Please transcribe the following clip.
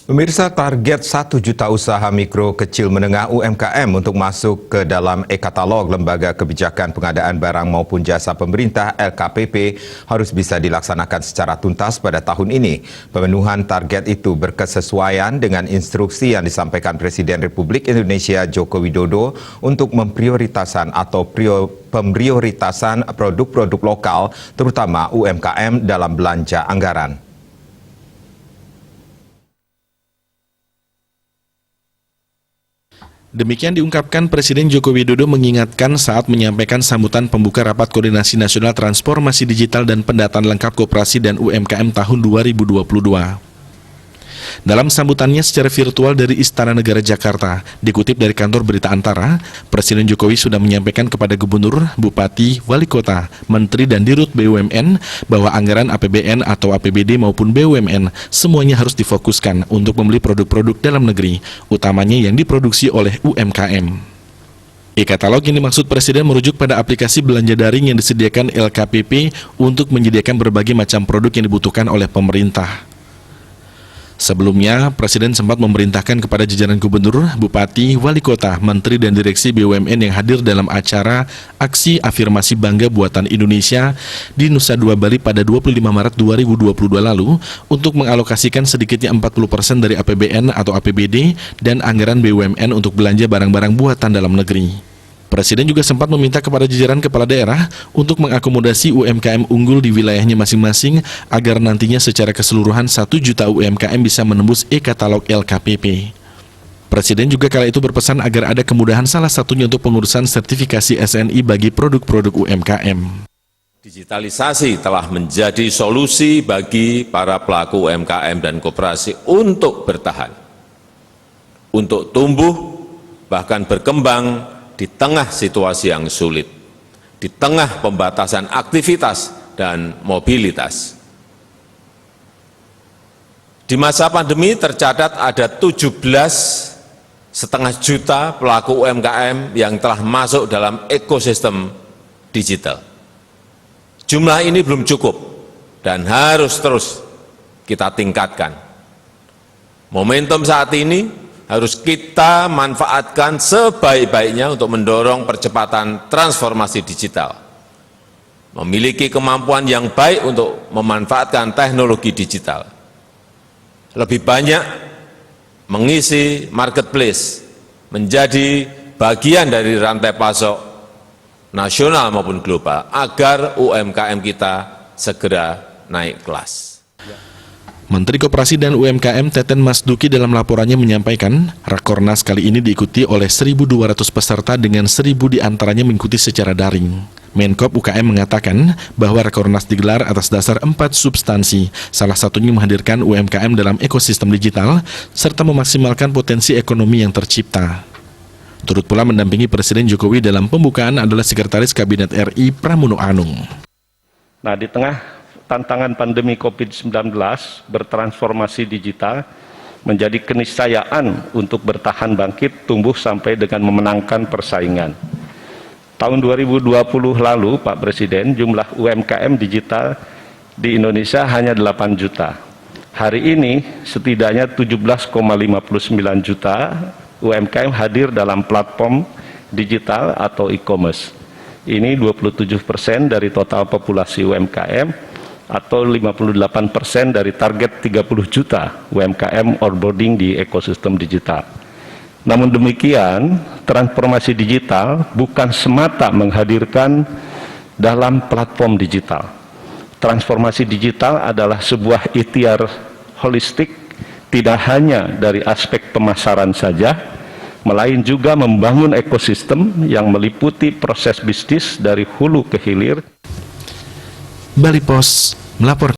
Pemirsa, target 1 juta usaha mikro kecil menengah UMKM untuk masuk ke dalam e-katalog Lembaga Kebijakan Pengadaan Barang maupun Jasa Pemerintah LKPP harus bisa dilaksanakan secara tuntas pada tahun ini. Pemenuhan target itu berkesesuaian dengan instruksi yang disampaikan Presiden Republik Indonesia Joko Widodo untuk pemprioritasan produk-produk lokal, terutama UMKM dalam belanja anggaran. Demikian diungkapkan Presiden Joko Widodo mengingatkan saat menyampaikan sambutan pembuka Rapat Koordinasi Nasional Transformasi Digital dan Pendataan Lengkap Koperasi dan UMKM tahun 2022. Dalam sambutannya secara virtual dari Istana Negara Jakarta, dikutip dari kantor Berita Antara, Presiden Jokowi sudah menyampaikan kepada Gubernur, Bupati, Wali Kota, Menteri dan Dirut BUMN bahwa anggaran APBN atau APBD maupun BUMN semuanya harus difokuskan untuk membeli produk-produk dalam negeri, utamanya yang diproduksi oleh UMKM. E-katalog yang dimaksud Presiden merujuk pada aplikasi belanja daring yang disediakan LKPP untuk menyediakan berbagai macam produk yang dibutuhkan oleh pemerintah. Sebelumnya, Presiden sempat memerintahkan kepada jajaran gubernur, bupati, wali kota, menteri dan direksi BUMN yang hadir dalam acara Aksi Afirmasi Bangga Buatan Indonesia di Nusa Dua Bali pada 25 Maret 2022 lalu untuk mengalokasikan sedikitnya 40% dari APBN atau APBD dan anggaran BUMN untuk belanja barang-barang buatan dalam negeri. Presiden juga sempat meminta kepada jajaran kepala daerah untuk mengakomodasi UMKM unggul di wilayahnya masing-masing agar nantinya secara keseluruhan 1 juta UMKM bisa menembus e-katalog LKPP. Presiden juga kala itu berpesan agar ada kemudahan salah satunya untuk pengurusan sertifikasi SNI bagi produk-produk UMKM. Digitalisasi telah menjadi solusi bagi para pelaku UMKM dan koperasi untuk bertahan, untuk tumbuh, bahkan berkembang di tengah situasi yang sulit, di tengah pembatasan aktivitas dan mobilitas. Di masa pandemi tercatat ada 17,5 juta pelaku UMKM yang telah masuk dalam ekosistem digital. Jumlah ini belum cukup dan harus terus kita tingkatkan. Momentum saat ini harus kita manfaatkan sebaik-baiknya untuk mendorong percepatan transformasi digital. Memiliki kemampuan yang baik untuk memanfaatkan teknologi digital. Lebih banyak mengisi marketplace, menjadi bagian dari rantai pasok nasional maupun global, agar UMKM kita segera naik kelas. Menteri Koperasi dan UMKM Teten Mas Duki dalam laporannya menyampaikan, Rakornas kali ini diikuti oleh 1.200 peserta dengan 1.000 diantaranya mengikuti secara daring. Menkop UKM mengatakan bahwa Rakornas digelar atas dasar 4 substansi, salah satunya menghadirkan UMKM dalam ekosistem digital, serta memaksimalkan potensi ekonomi yang tercipta. Turut pula mendampingi Presiden Jokowi dalam pembukaan adalah Sekretaris Kabinet RI Pramono Anung. Nah, di tengah tantangan pandemi COVID-19, bertransformasi digital menjadi keniscayaan untuk bertahan bangkit, tumbuh sampai dengan memenangkan persaingan. Tahun 2020 lalu, Pak Presiden, jumlah UMKM digital di Indonesia hanya 8 juta. Hari ini setidaknya 17,59 juta UMKM hadir dalam platform digital atau e-commerce. Ini 27% dari total populasi UMKM, atau 58% dari target 30 juta UMKM onboarding di ekosistem digital. Namun demikian, transformasi digital bukan semata menghadirkan dalam platform digital. Transformasi digital adalah sebuah ikhtiar holistik, tidak hanya dari aspek pemasaran saja, melainkan juga membangun ekosistem yang meliputi proses bisnis dari hulu ke hilir. Bali Pos melaporkan.